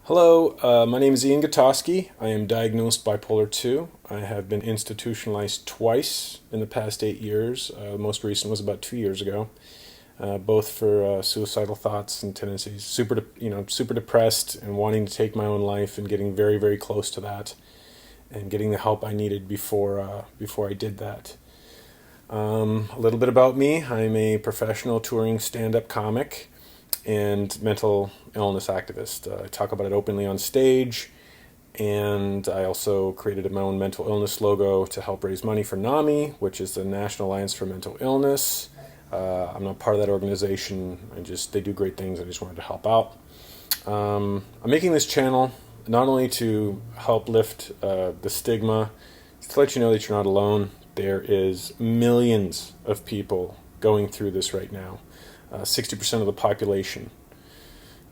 Hello, my name is Gutoskie. I am diagnosed bipolar 2. I have been institutionalized twice in the past 8 years. The most recent was about 2 years ago, both for suicidal thoughts and tendencies. Super depressed and wanting to take my own life, and getting very, very close to that, and getting the help I needed before I did that. A little bit about me: I'm a professional touring stand-up comic and mental illness activist. I talk about it openly on stage, and I also created my own mental illness logo to help raise money for NAMI, which is the National Alliance for Mental Illness. I'm not part of that organization. They do great things. I just wanted to help out. I'm making this channel not only to help lift the stigma, to let you know that you're not alone. There is millions of people going through this right now. 60% of the population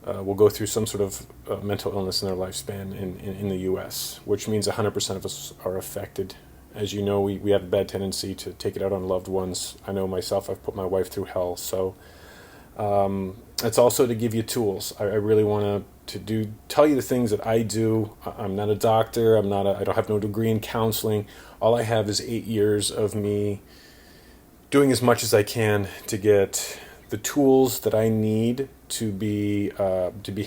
will go through some sort of mental illness in their lifespan in the U.S., which means 100% of us are affected. As you know, we have a bad tendency to take it out on loved ones. I know myself, I've put my wife through hell. So it's also to give you tools. I really want to tell you the things that I do. I'm not a doctor. I don't have no degree in counseling. All I have is 8 years of me doing as much as I can to get the tools that I need to be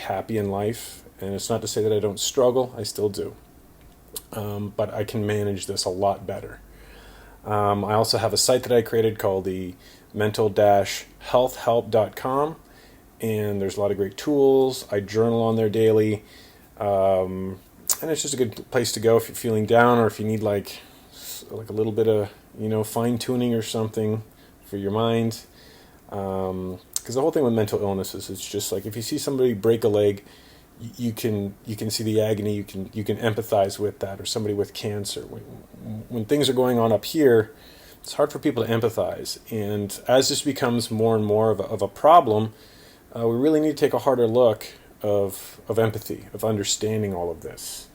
happy in life. And it's not to say that I don't struggle. I still do. But I can manage this a lot better. I also have a site that I created called the mental-healthhelp.com, and there's a lot of great tools. I journal on there daily, and it's just a good place to go if you're feeling down, or if you need like a little bit of fine tuning or something for your mind. Because the whole thing with mental illness is it's just like if you see somebody break a leg, you can see the agony. You can empathize with that, or somebody with cancer. When things are going on up here, it's hard for people to empathize. And as this becomes more and more of a problem, we really need to take a harder look of empathy, of understanding all of this.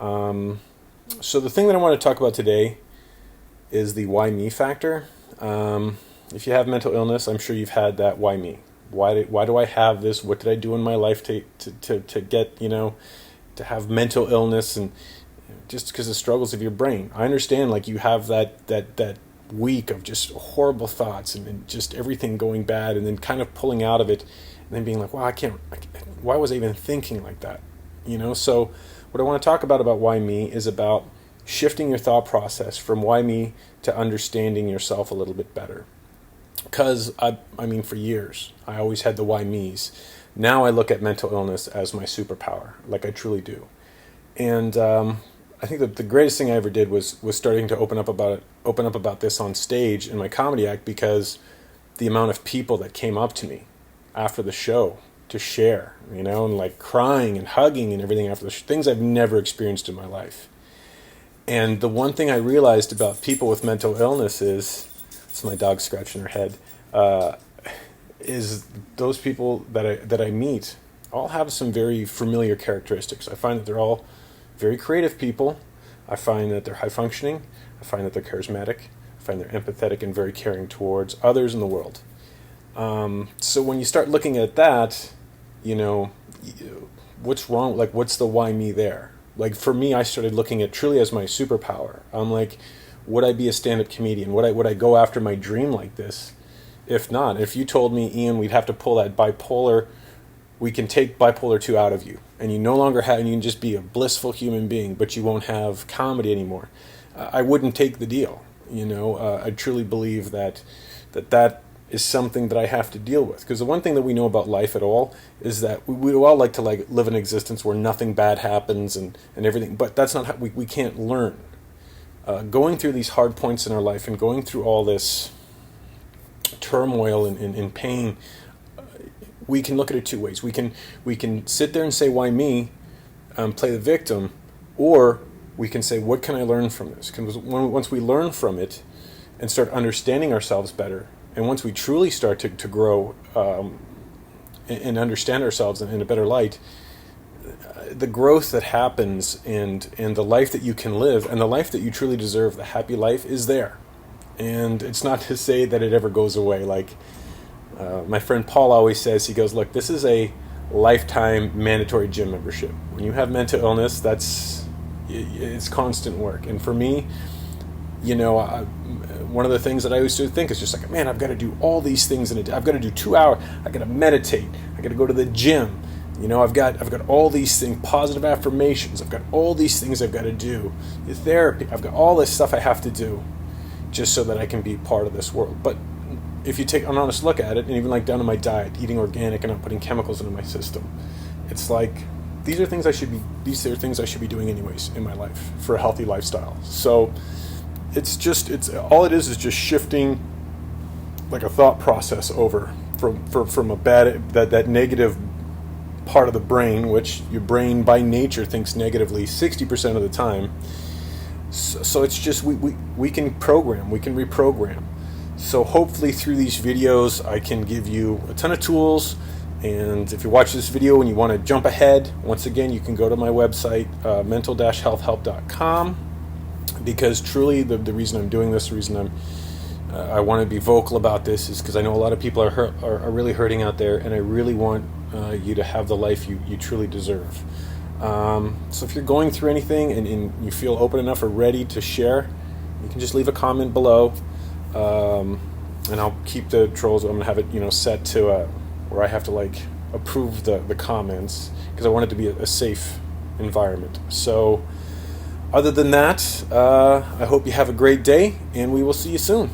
So the thing that I want to talk about today is the why me factor. If you have mental illness, I'm sure you've had that why me. Why do I have this? What did I do in my life to get, to have mental illness? And just because of the struggles of your brain. I understand, like, you have that week of just horrible thoughts and just everything going bad, and then kind of pulling out of it and then being like, wow, why was I even thinking like that? So what I want to talk about why me is about shifting your thought process from why me to understanding yourself a little bit better. Because, for years, I always had the why me's. Now I look at mental illness as my superpower, like I truly do. And I think that the greatest thing I ever did was starting to open up about this on stage in my comedy act, because the amount of people that came up to me after the show to share, and like crying and hugging and everything after the show, things I've never experienced in my life. And the one thing I realized about people with mental illness is, it's my dog scratching her head, is those people that I meet all have some very familiar characteristics. I find that they're all very creative people. I find that they're high functioning. I find that they're charismatic. I find they're empathetic and very caring towards others in the world. So when you start looking at that, what's wrong? Like, what's the why me there? Like, for me, I started looking at truly as my superpower. I'm like, would I be a stand-up comedian? Would I go after my dream like this? If not, if you told me, Ian, we'd have to pull that bipolar, we can take bipolar 2 out of you, and you no longer have, and you can just be a blissful human being, but you won't have comedy anymore, I wouldn't take the deal. I truly believe that is something that I have to deal with. Because the one thing that we know about life at all is that we all like to live an existence where nothing bad happens and everything, but that's not how we can't learn. Going through these hard points in our life and going through all this turmoil and pain, we can look at it two ways. We can sit there and say, why me, play the victim, or we can say, what can I learn from this? Because once we learn from it and start understanding ourselves better, and once we truly start to grow and understand ourselves in a better light, the growth that happens and the life that you can live and the life that you truly deserve, the happy life, is there. And it's not to say that it ever goes away. Like my friend Paul always says, he goes, look, this is a lifetime mandatory gym membership. When you have mental illness, it's constant work. And for me, one of the things that I used to think is just like, man, I've got to do all these things in a day. I've got to do 2 hours. I got to meditate. I got to go to the gym. I've got all these things, positive affirmations. I've got all these things I've got to do. Therapy. I've got all this stuff I have to do just so that I can be part of this world. But if you take an honest look at it, and even like down to my diet, eating organic and not putting chemicals into my system, it's like these are things I should be doing anyways in my life for a healthy lifestyle. So it's all it is just shifting like a thought process over from a bad that negative part of the brain, which your brain by nature thinks negatively 60% of the time. So it's just we can reprogram. So hopefully through these videos I can give you a ton of tools. And if you watch this video and you want to jump ahead, once again you can go to my website, mental-healthhelp.com, because truly the reason I'm doing this, the reason I want to be vocal about this is because I know a lot of people are really hurting out there, and I really want you to have the life you truly deserve. So if you're going through anything and you feel open enough or ready to share, you can just leave a comment below, and I'll keep the trolls. I'm gonna have it set to where I have to approve the comments, because I want it to be a safe environment. So other than that, I hope you have a great day, and we will see you soon.